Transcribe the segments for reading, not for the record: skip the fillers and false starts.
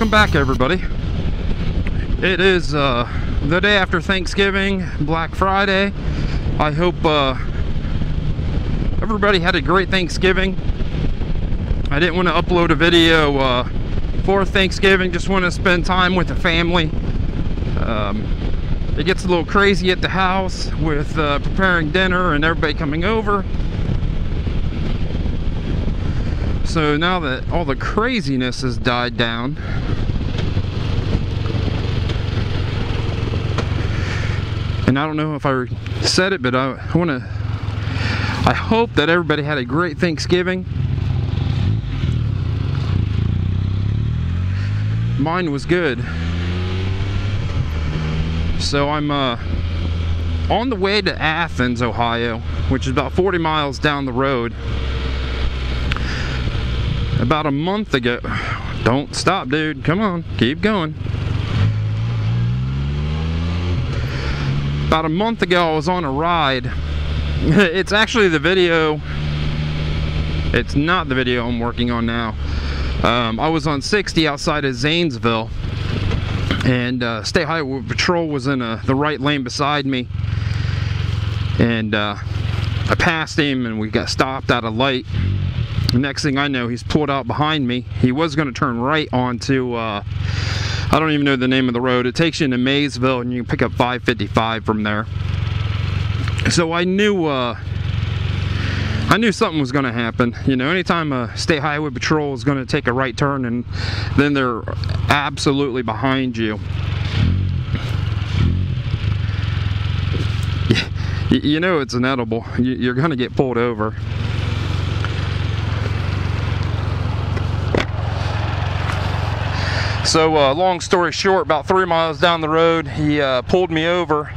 Welcome back, everybody. It is the day after Thanksgiving, Black Friday. I hope everybody had a great Thanksgiving. I didn't want to upload a video for Thanksgiving, just want to spend time with the family. It gets a little crazy at the house with preparing dinner and everybody coming over. So now that all the craziness has died down, and I don't know if I said it, but I hope that everybody had a great Thanksgiving. Mine was good. So I'm on the way to Athens, Ohio, which is about 40 miles down the road. About a month ago, don't stop, dude, come on, keep going. About a month ago, I was on a ride. It's actually the video, it's not the video I'm working on now. I was on 60 outside of Zanesville, and State Highway Patrol was in the right lane beside me, and I passed him and we got stopped at a light. The next thing I know, he's pulled out behind me. He was going to turn right onto I don't even know the name of the road. It takes you into Maysville and you can pick up 555 from there. So I knew something was going to happen. You know, anytime a State Highway Patrol is going to take a right turn and then they're absolutely behind you, you know it's inevitable. You're going to get pulled over. So long story short, about 3 miles down the road, he pulled me over.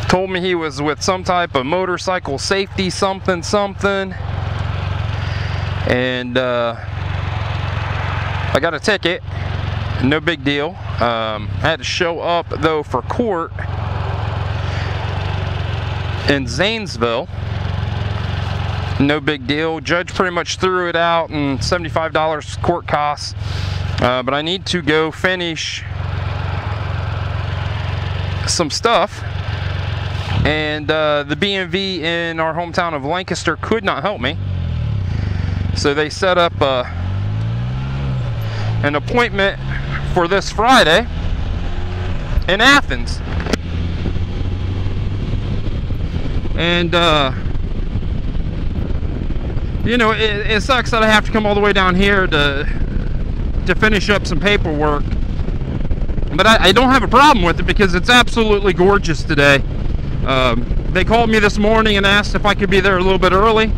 Told me he was with some type of motorcycle safety something. And I got a ticket, no big deal. I had to show up though for court in Zanesville. No big deal. Judge pretty much threw it out and $75 court costs. But I need to go finish some stuff, and the BMV in our hometown of Lancaster could not help me, so they set up an appointment for this Friday in Athens. And you know, it sucks that I have to come all the way down here to finish up some paperwork, but I don't have a problem with it because it's absolutely gorgeous today. They called me this morning and asked if I could be there a little bit early,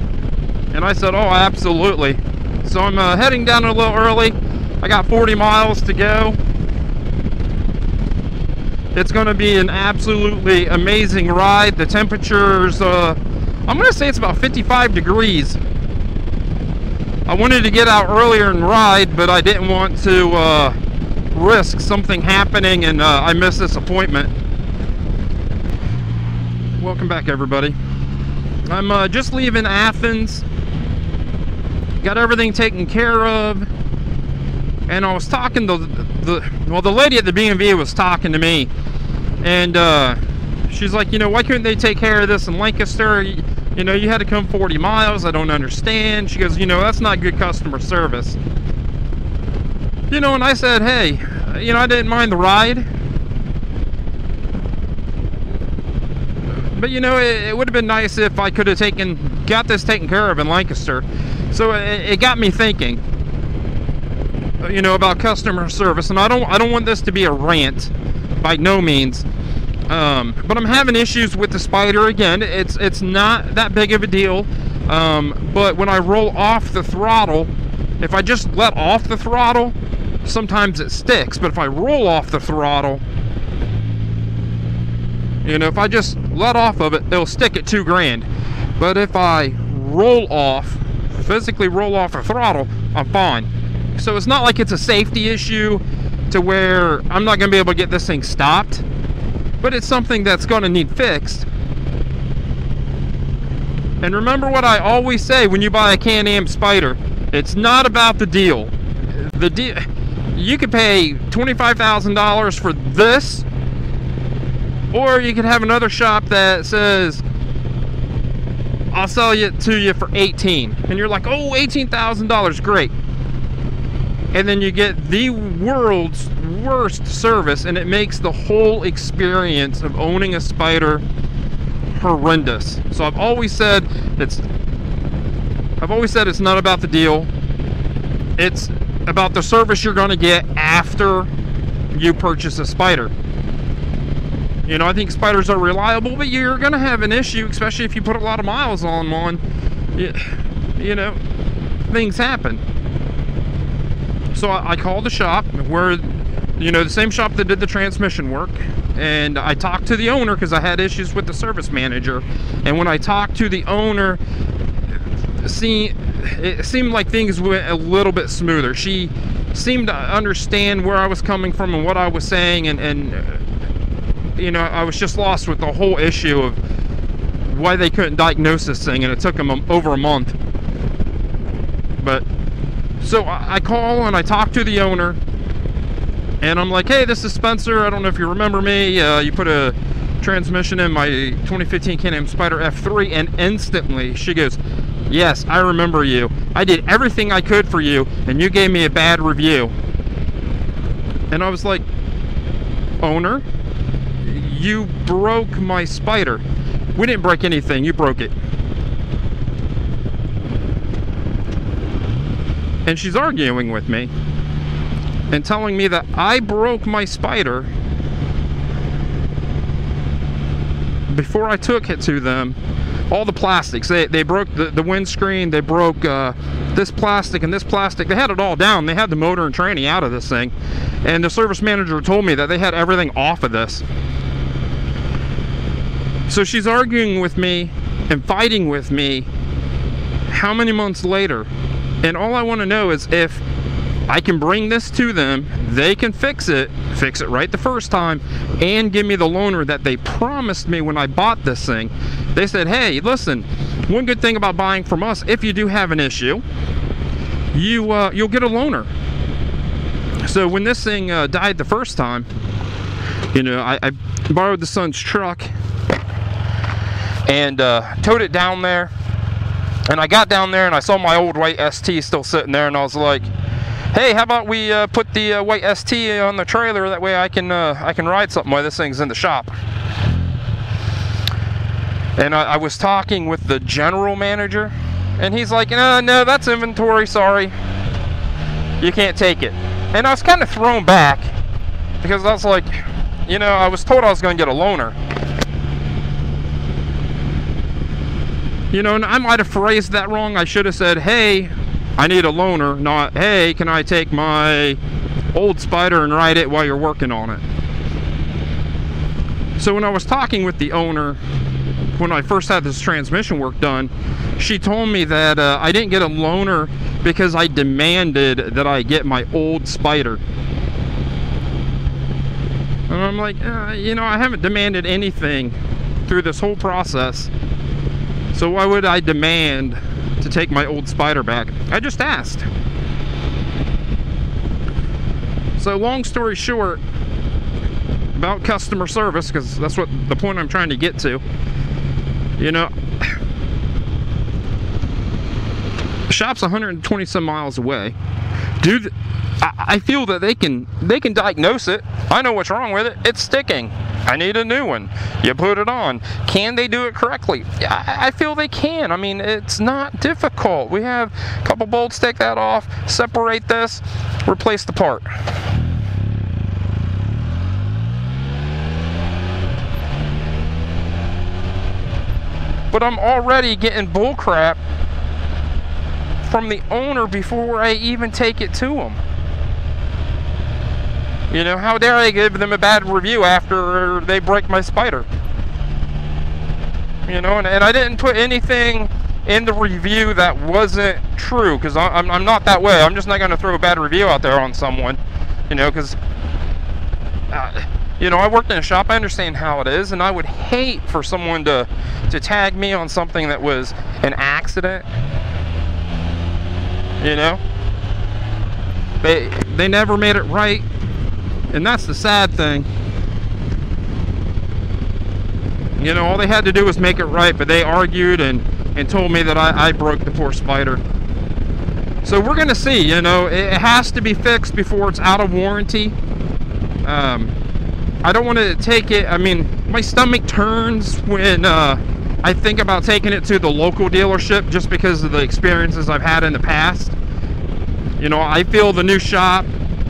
and I said, oh, absolutely. So I'm heading down a little early. I got 40 miles to go. It's going to be an absolutely amazing ride. The temperature's I'm going to say it's about 55 degrees. I wanted to get out earlier and ride, but I didn't want to risk something happening and I missed this appointment. Welcome back, everybody. I'm just leaving Athens. Got everything taken care of. And I was talking to the lady at the BMV was talking to me. And she's like, you know, why couldn't they take care of this in Lancaster? You know, you had to come 40 miles. I don't understand. She goes, you know, that's not good customer service. You know, and I said, hey, you know, I didn't mind the ride. But, you know, it would have been nice if I could have got this taken care of in Lancaster. So it got me thinking, you know, about customer service. And I don't want this to be a rant, by no means. But I'm having issues with the Spyder again. It's not that big of a deal, but when I roll off the throttle, if I just let off the throttle, sometimes it sticks. But if I roll off the throttle, you know, if I just let off of it, it'll stick at $2 grand. But if I physically roll off the throttle, I'm fine. So it's not like it's a safety issue to where I'm not going to be able to get this thing stopped. But it's something that's going to need fixed. And remember what I always say when you buy a Can-Am Spyder. It's not about the deal. you could pay $25,000 for this, or you could have another shop that says, I'll sell it to you for 18, and you're like, oh, $18,000, great. And then you get the world's worst service, and it makes the whole experience of owning a Spyder horrendous. So I've always said it's not about the deal. It's about the service you're going to get after you purchase a Spyder. You know, I think Spyders are reliable, but you're going to have an issue, especially if you put a lot of miles on one. You know, things happen. So I called the shop where, you know, the same shop that did the transmission work, and I talked to the owner because I had issues with the service manager. And when I talked to the owner, it seemed like things went a little bit smoother. She seemed to understand where I was coming from and what I was saying, and you know, I was just lost with the whole issue of why they couldn't diagnose this thing, and it took them over a month. But so I call and I talk to the owner, and I'm like, hey, this is Spencer. I don't know if you remember me. You put a transmission in my 2015 Can-Am Spyder F3, and instantly she goes, yes, I remember you. I did everything I could for you, and you gave me a bad review. And I was like, owner, you broke my Spyder. We didn't break anything, you broke it. And she's arguing with me and telling me that I broke my Spyder before I took it to them. All the plastics, they broke the windscreen, they broke this plastic and this plastic. They had it all down. They had the motor and tranny out of this thing, and the service manager told me that they had everything off of this. So she's arguing with me and fighting with me how many months later, and all I want to know is if I can bring this to them, they can fix it right the first time, and give me the loaner that they promised me when I bought this thing. They said, hey, listen, one good thing about buying from us, if you do have an issue, you'll get a loaner. So when this thing died the first time, you know, I borrowed the son's truck and towed it down there. And I got down there and I saw my old white ST still sitting there, and I was like, hey, how about we put the white ST on the trailer? That way I can ride something while this thing's in the shop. And I was talking with the general manager, and he's like, no, that's inventory, sorry. You can't take it. And I was kind of thrown back, because I was like, you know, I was told I was going to get a loaner. You know, and I might have phrased that wrong. I should have said, hey, I need a loaner, not, hey, can I take my old Spyder and ride it while you're working on it? So when I was talking with the owner, when I first had this transmission work done, she told me that I didn't get a loaner because I demanded that I get my old Spyder. And I'm like, you know, I haven't demanded anything through this whole process. So why would I demand to take my old Spyder back? I just asked. So long story short, about customer service, because that's what the point I'm trying to get to. You know, the shop's 120 some miles away. Dude, I feel that they can diagnose it. I know what's wrong with it. It's sticking. I need a new one. You put it on. Can they do it correctly? I feel they can. I mean, it's not difficult. We have a couple bolts, take that off, separate this, replace the part. But I'm already getting bull crap from the owner before I even take it to him. You know, how dare I give them a bad review after they break my Spyder? You know, and I didn't put anything in the review that wasn't true, because I'm not that way. I'm just not going to throw a bad review out there on someone, you know, because you know, I worked in a shop. I understand how it is, and I would hate for someone to tag me on something that was an accident, you know. They never made it right, and that's the sad thing. You know, all they had to do was make it right, but they argued and told me that I broke the poor Spyder. So we're gonna see, you know, it has to be fixed before it's out of warranty. I don't want to take it, I mean, my stomach turns when I think about taking it to the local dealership just because of the experiences I've had in the past. You know, I feel the new shop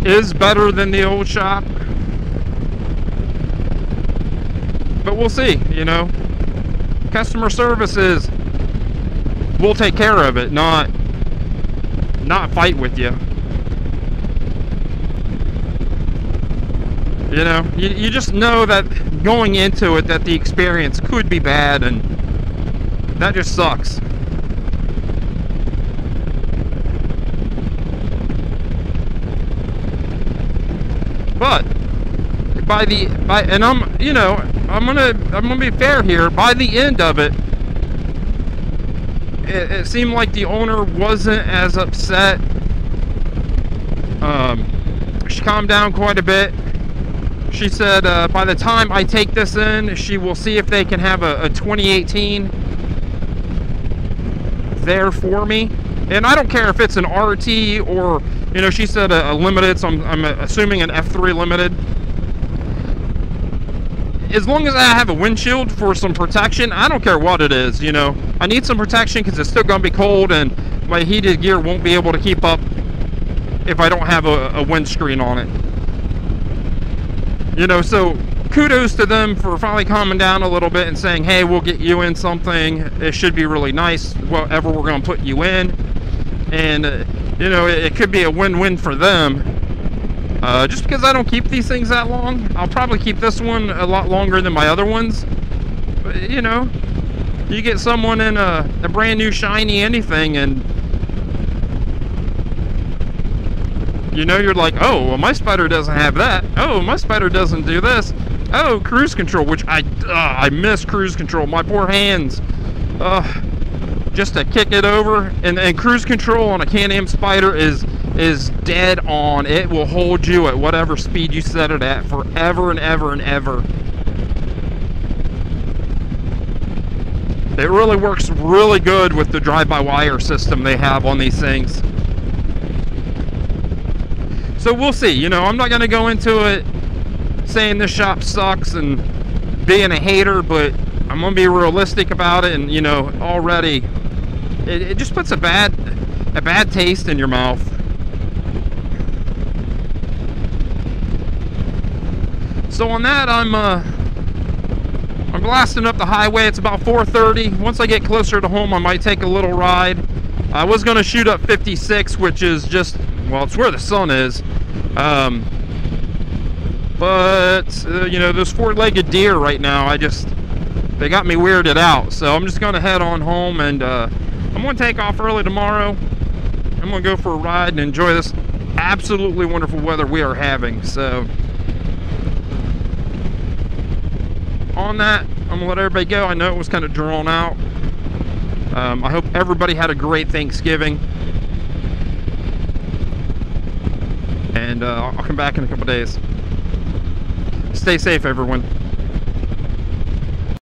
is better than the old shop. But we'll see, you know. Customer service is, we'll take care of it, not fight with you. You know, you just know that going into it that the experience could be bad, and that just sucks. But and I'm, you know, I'm gonna be fair here. By the end of it, it seemed like the owner wasn't as upset. She calmed down quite a bit. She said by the time I take this in, she will see if they can have a 2018 there for me. And I don't care if it's an RT or, you know, she said a limited, so I'm assuming an F3 limited. As long as I have a windshield for some protection, I don't care what it is, you know. I need some protection because it's still going to be cold, and my heated gear won't be able to keep up if I don't have a windscreen on it. You know, so kudos to them for finally calming down a little bit and saying, hey, we'll get you in something. It should be really nice, whatever we're going to put you in. And, you know, it could be a win-win for them. Just because I don't keep these things that long, I'll probably keep this one a lot longer than my other ones. But, you know, you get someone in a brand new shiny anything, and you know, you're like, oh, well, my Spyder doesn't have that. Oh, my Spyder doesn't do this. Oh, cruise control, which I miss cruise control. My poor hands. Just to kick it over, and cruise control on a Can-Am Spyder is dead on. It will hold you at whatever speed you set it at forever and ever and ever. It really works really good with the drive-by-wire system they have on these things. So we'll see. You know, I'm not going to go into it saying this shop sucks and being a hater, but I'm going to be realistic about it. And, you know, already it just puts a bad taste in your mouth. So on that, I'm blasting up the highway. It's about 4:30. Once I get closer to home, I might take a little ride. I was going to shoot up 56, which is just, well, it's where the sun is. You know, those four-legged deer right now, they got me weirded out. So I'm just going to head on home, and I'm going to take off early tomorrow. I'm going to go for a ride and enjoy this absolutely wonderful weather we are having. So on that, I'm going to let everybody go. I know it was kind of drawn out. I hope everybody had a great Thanksgiving. And I'll come back in a couple days. Stay safe, everyone.